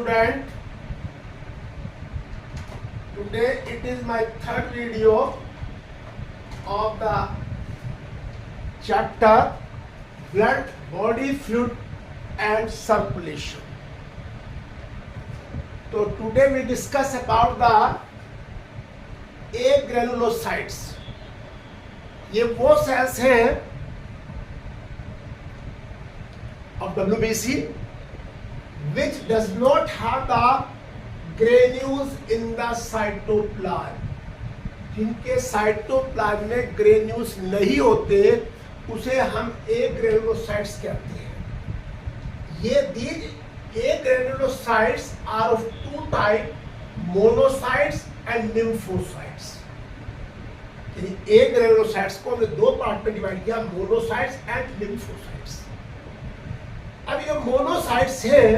student, today it is my third video of the chapter blood, body fluid and circulation. So today we discuss about the agranulocytes. ये वो sales हैं of WBC which does not have the granules in the cytoplasm. जिनके cytoplasm में granules नहीं होते उसे हम agranulocytes कहते हैं. ये these agranulocytes are of two types, monocytes and lymphocytes. agranulocytes को हमने दो पार्ट में डिवाइड किया, मोनोसाइट्स एंड लिम्फोसाइट्स. अब ये मोनोसाइट्स हैं,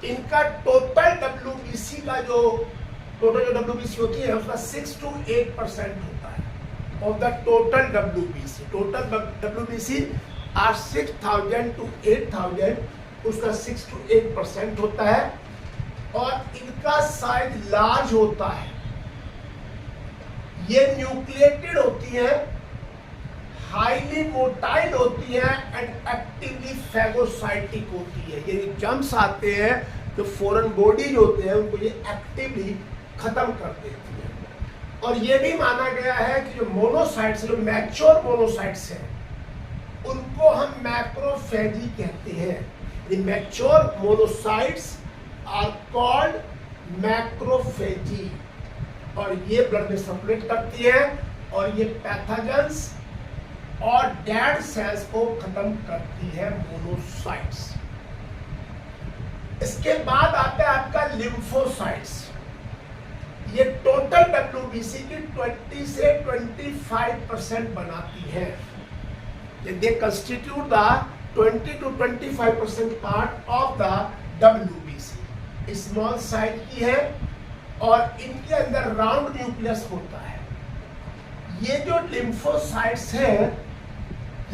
इनका टोटल WBC का जो WBC होती है उसका 6 to 8% होता है of the total WBC. Total WBC are 6,000 to 8,000, उसका 6 to 8% होता है और इनका साइज लार्ज होता है. ये न्यूक्लिएटेड होती है, हाईली मोटाइल होती है एंड एक्टिवली फैगोसाइटिक होती है. ये जम्स आते हैं जो फॉरेन बॉडीज होते हैं उनको ये एक्टिवली खत्म कर देती है. और ये भी माना गया है कि जो मोनोसाइट्स, जो मैच्योर मोनोसाइट्स हैं उनको हम मैक्रोफेजी कहते हैं. The mature monocytes are called macrophage और ये ब्लड में सर्कुलेट करती है और ये पैथोजेंस और डेड सेल्स को खत्म करती है मोनोसाइट्स. इसके बाद आता है आपका लिम्फोसाइट्स. ये टोटल WBC की 20 से 25% बनाती है. दे constitute the 20 to 25% part of the WBC. Small size की है और इनके अंदर राउंड न्यूक्लियस होता है. ये जो लिम्फोसाइट्स हैं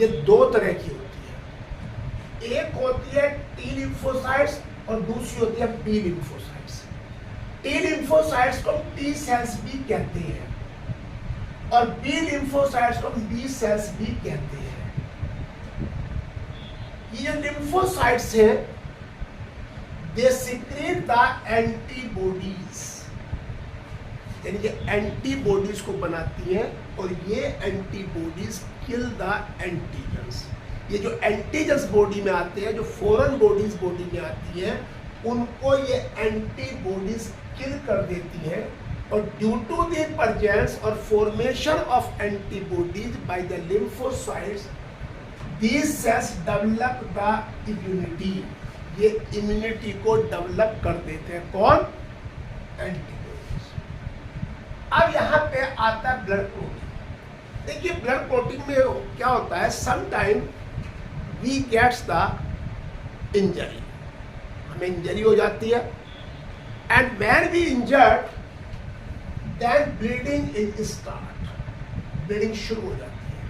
ये दो तरह की होती है. एक होती है T लिम्फोसाइट्स और दूसरी होती है B लिम्फोसाइट्स. T लिम्फोसाइट्स को T सेल्स भी कहते हैं और B लिम्फोसाइट्स को B सेल्स भी कहते हैं. ये लिम्फोसाइट्स हैं, they secrete the antibodies, यानी कि एंटीबॉडीज को बनाती है और ये एंटीबॉडीज किल द एंटीजन्स. ये जो एंटीजन्स बॉडी में आते हैं, जो फॉरेन बॉडीज बॉडी में आती है, उनको ये एंटीबॉडीज किल कर देती है और ड्यू टू द प्रेजेंस और formation of antibodies by the lymphocytes these cells develop the immunity. ये इम्यूनिटी को डेवलप कर देते हैं. कौन? एंटीबॉडीज. अब यहाँ पे आता है ब्लड क्लॉटिंग. देखिए ब्लड क्लॉटिंग में क्या होता है, some time we gets the injury, हमें इंजरी हो जाती है and when we injured then bleeding is start. Bleeding शुरू हो जाती है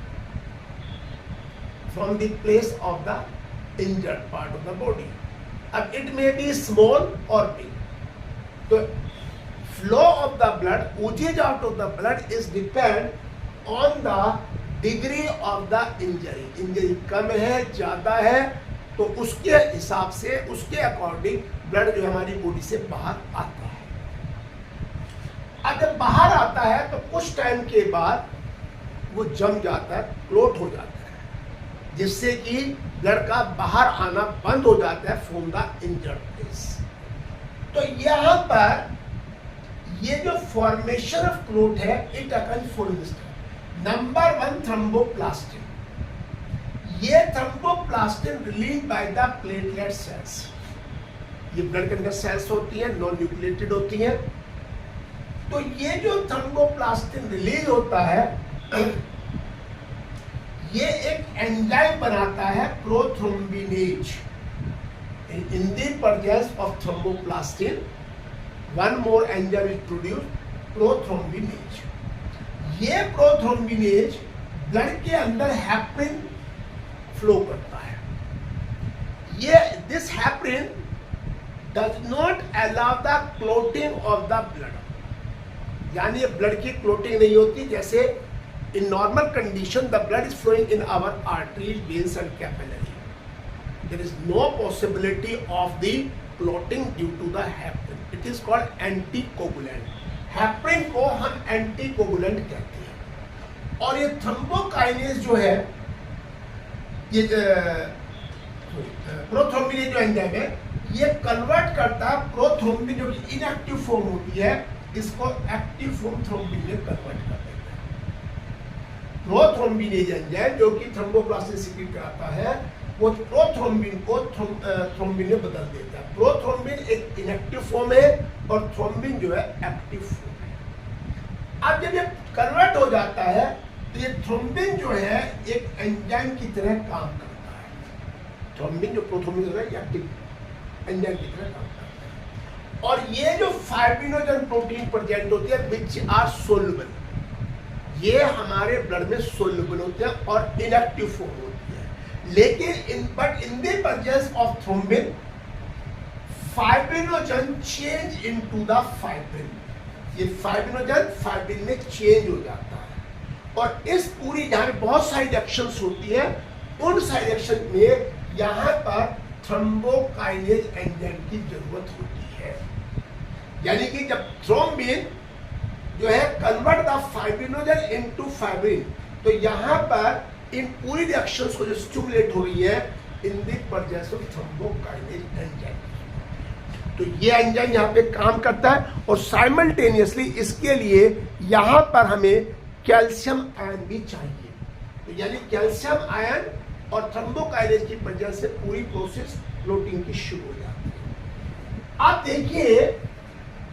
from the place of the injured part of the body. अब इट मे बी स्मॉल और बिग. तो flow of the blood, oozage out of the blood is depend on the degree of the injury. Injury कम है, ज्यादा है, तो उसके हिसाब से, उसके अकॉर्डिंग ब्लड जो हमारी बॉडी से बाहर आता है. अब जब बाहर आता है तो कुछ टाइम के बाद वो जम जाता है, क्लोट हो जाता है, जिससे कि ब्लड का बाहर आना बंद हो जाता है फ्रॉम द इंजर्ड प्लेस. तो यहाँ पर ये जो फॉर्मेशन ऑफ क्लोट है it occurs for number 1 thromboplastin. ये thromboplastin release by the platelet cells. ये ब्लड के अंदर सेल्स होती हैं, नॉन न्यूक्लिएटेड होती हैं. तो ये जो थ्रोम्बोप्लास्टिन रिलीज होता है ये एक एंजाइम बनाता है prothrombinase. In the presence of thromboplastin one more enzyme is produced, prothrombinase. ये प्रोथ्रोम्बिनेज ब्लड के अंदर हेपरिन फ्लो करता है. ये this heparin does not allow the clotting of the blood, यानी ब्लड की क्लोटिंग नहीं होती। जैसे in normal condition the blood is flowing in our arteries, veins and capillary, there is no possibility of the clotting due to the heparin, it is called anticoagulant. Heparin को हम anticoagulant कहते हैं। और ये thrombokinase जो है, ये prothrombin जो एंजाइम है, ये कन्वर्ट करता है प्रोथ्रोम्बिन जो इनएक्टिव फॉर्म होती है, इसको एक्टिव फॉर्म थ्रोम्बिन में कन्वर्ट कर देता है। प्रोथ्रोम्बिनेज एंजाइम जो कि थ्रोम्बोप्लास्ट से सिक्रीट कराता है, वो प्रोथ्रोम्बिन को थ्रोम्बिन में बदल देता है। प्रोथ्रोम्बिन एक इनएक्टिव फॉर्म है और थ्रोम्बिन जो है एक्टिव फॉर्म है। अब जब ये कन्वर्ट हो जाता है तो ये थ्रोम्बिन जो है एक एंजाइम की तरह काम करता है। थ्रोम्बिन जो प्रोथ्रोम्बिन है एक्टिव एंजाइम की तरह काम करता है। और ये जो फाइब्रिनोजन प्रोटीन प्रेजेंट होती है विच आर सोल्युबल, ये हमारे ब्लड में सोल्युबल होते हैं और इनएक्टिव फॉर्म होती है। लेकिन इन the presence of thrombin, fibrinogen change into the fibrin, ये फाइब्रिनोजन फाइब्रिन में चेंज हो जाता है। और इस पूरी जहां पे बहुत सारी रिएक्शंस होती है, उन सारी रिएक्शन में यहां पर थ्रोम्बोकाइनेज एंजाइम की जरूरत होती है। यानी कि जब थ्रोम्बिन जो है convert the fibrinogen into fibrin, तो यहां पर इन पूरी रिएक्शंस को जो स्टिमुलेट हो रही है इन the presence of thrombokinase enzyme. तो ये एंजाइम यहाँ पे काम करता है और साइमल्टेनियसली इसके लिए यहाँ पर हमें कैल्शियम आयन भी चाहिए। तो यानी कैल्शियम आयन और थ्रोम्बोकाइनेज की वजह से पूरी प्रोसेस क्लोटिंग की शुरू हो जाती है। आप देखिए,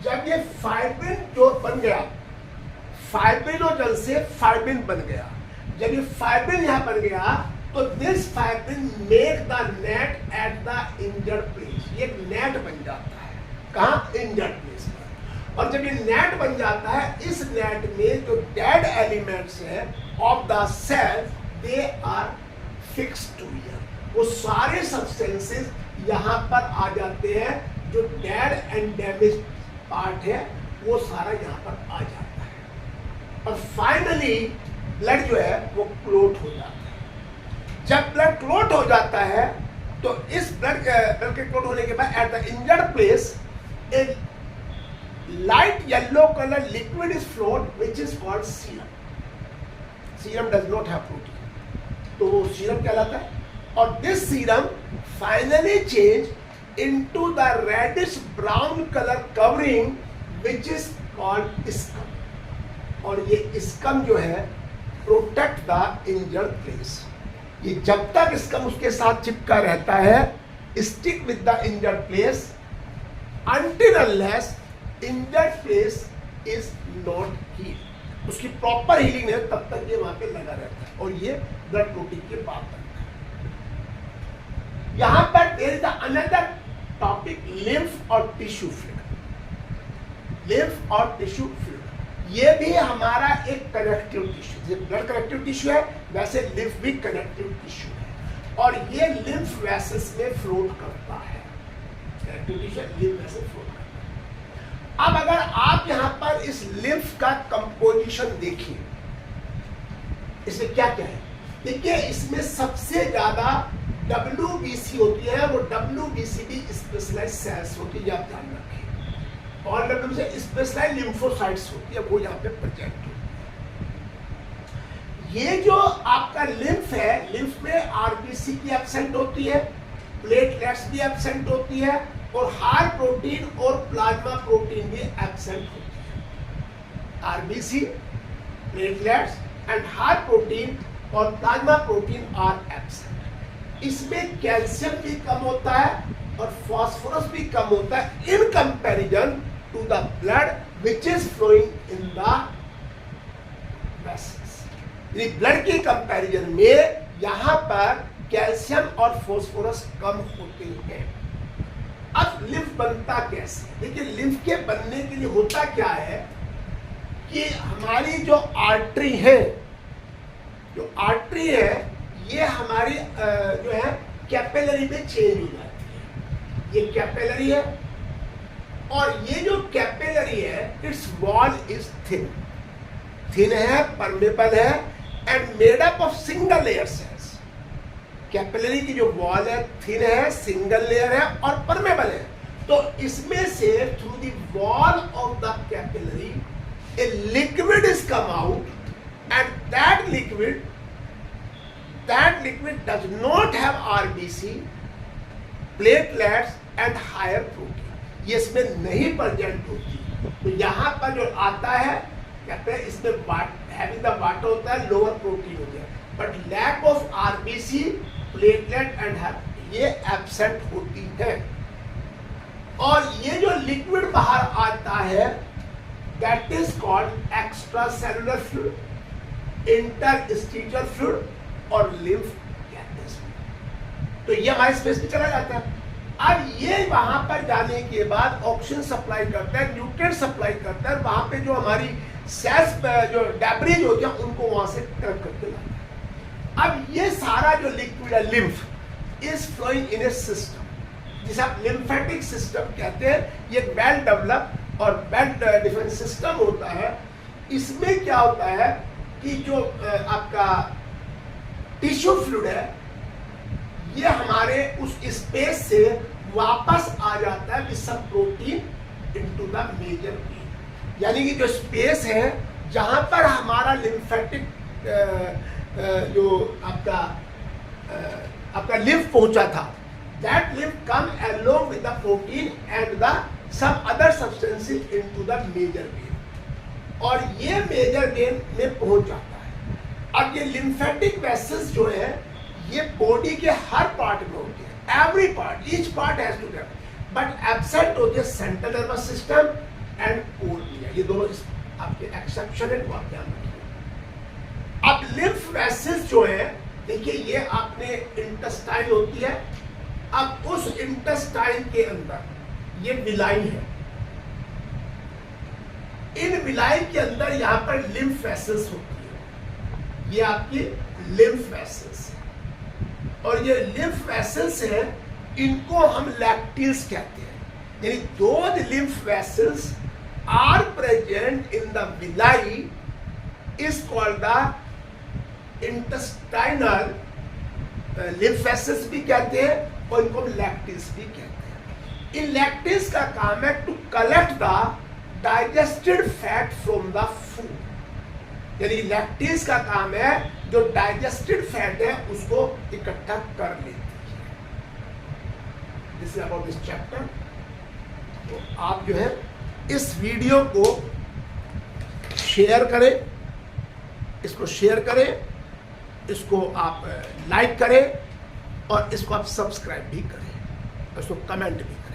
जब ये फाइब्रिन जो बन गया, फाइब्रिनोजन से फाइब्रिन बन गया, जब ये फाइब्रिन यहाँ बन गया तो this fibrin make the net at the injured place, ये नेट बन जाता है। कहाँ? इंजर्ड प्लेस पर। और जब ये नेट बन जाता है, इस नेट में जो डेड एलिमेंट्स है of the cell, they are fix to here, वो सारे सब्सटेंसेस यहाँ पर आ जाते हैं। जो डेड एंड डैमेज पार्ट है वो सारा यहाँ पर आ जाता है। और फाइनली ब्लड जो है वो क्लोट हो जाता है। जब ब्लड क्लोट हो जाता है तो इस ब्लड के क्लोट होने के बाद at the injured place a light yellow colour liquid is float which is called serum. Serum does not have protein, तो वो सीरम कहलाता है। और this serum finally change into the reddish brown colour covering which is called scum. और ये scum जो है protect the injured place. ये जब तक स्कम उसके साथ चिपका रहता है, stick with the injured place until unless injured place is not healed. उसकी प्रॉपर हीलिंग है तब तक ये वहां पे लगा रहता है और ये ब्लड क्लोटिंग के बाद बनता है। यहां पर there is another topic, lymph और टिश्यू फ्लूइड। लिम्फ और टिश्यू फ्लूइड ये भी हमारा एक कनेक्टिव टिश्यू, जैसे ब्लड कनेक्टिव टिश्यू है वैसे लिम्फ भी कनेक्टिव टिश्यू है। और ये लिम्फ वेसल्स में फ्लोट करता है, connective tissue lymph vessel float करता है। अब अगर आप यहाँ पर इस लिम्फ का कंपोजिशन देखिए, इसमें क्या क्या है देखिए। इसमें सबसे ज्यादा WBC होती है, वो WBCD स्पेशलाइज्ड सेल्स होती है, आप ध्यान रखें। और से स्पेशलाइज्ड लिम्फोसाइट्स होती है, वो यहाँ पे प्रेजेंट होती है। ये जो आपका लिम्फ है, लिम्फ में RBC की एब्सेंट होती है, प्लेटलेट्स भी एब्सेंट होती है और हाई प्रोटीन और प्लाज्मा प्रोटीन भी एब्सेंट होती है। RBC, platelets and high protein और प्लाज्मा प्रोटीन आर एब्सेंट। इसमें कैल्शियम भी कम होता है और फास्फोरस भी कम होता है in comparison to the blood which is flowing in the vessels. Blood के कंपैरिजन में यहां पर कैल्शियम और फास्फोरस कम होते हैं। अब लिम्फ बनता कैसे? देखिए, लिम्फ के बनने के लिए होता क्या है कि हमारी जो आर्टरी है, ये हमारी जो है कैपिलरी में चेंज हो जाती है। ये कैपिलरी है और ये जो कैपिलरी है its wall is thin, thin है, परमेबल है and made up of single layer cells. Capillary की जो वॉल है थिन है, सिंगल लेयर है और परमेबल है। तो इसमें से through the wall of the capillary a liquid is come out and that liquid does not have RBC, platelets and higher protein. ये इसमें नहीं प्रेजेंट होती। तो यहां पर जो आता है कहते हैं इसमें हैविंग द वाटर होता है, लोअर प्रोटीन होता है, but lack of RBC, platelet and higher ये एब्सेंट होती है। और ये जो लिक्विड बाहर आता है that is called extra cellular fluid, interstitial fluid और लिम्फ कहते हैं। तो ये हमारे स्पेस में चला जाता है। अब ये वहां पर जाने के बाद ऑक्सीजन सप्लाई करता है, न्यूट्रिएंट सप्लाई करता है, वहां पे जो हमारी सेल्स जो डेब्रिज होती है उनको वहां से कलेक्ट करके लाता है। अब ये सारा जो लिक्विड है lymph is flowing in a system जिसे आप लिम्फेटिक सिस्टम कहते हैं। ये वेल डेवलप और वेल डिफाइंड सिस्टम होता है। इसमें क्या होता है कि जो आपका टिश्यू फ्लूइड है ये हमारे उस स्पेस से वापस आ जाता है with some protein into the major vein. यानी कि जो स्पेस है जहां पर हमारा लिम्फेटिक जो आपका लिम्फ पहुंचा था, that lymph come along with the protein and the some other substances into the major vein और ये मेजर वेन में पहुंच जाता है। अब ये लिम्फेटिक वेसल्स जो है ये बॉडी के हर पार्ट में होते हैं, every part, each part has to get, but absent होते हैं central nervous system and cornea. ये दोनों आपके एक्सेप्शन है, आप ध्यान रखिए। अब लिम्फ वेसल्स जो है देखिए ये आपने इंटेस्टाइन होती है। अब उस इंटेस्टाइन के अंदर ये विलाई है, इन विलाई के अंदर यहां पर लिम्फ वेसल्स होती है, ये आपकी लिम्फ वेसल्स है। और ये लिम्फ वेसल्स है इनको हम लैक्टिल्स कहते हैं। यानी those lymph vessels are present in the villi is called the intestinal lymph vessels भी कहते हैं और इनको लैक्टिल्स भी कहते हैं। इन लैक्टिल्स का काम है to collect the digested fat from the food. यानी लैक्टिल्स का काम है जो डाइजेस्टेड फैट है उसको इकट्ठा कर लेती है। This is about this chapter. तो आप जो है इस वीडियो को शेयर करें, इसको शेयर करें, इसको आप लाइक करें और इसको आप सब्सक्राइब भी करें, इसको कमेंट भी करें।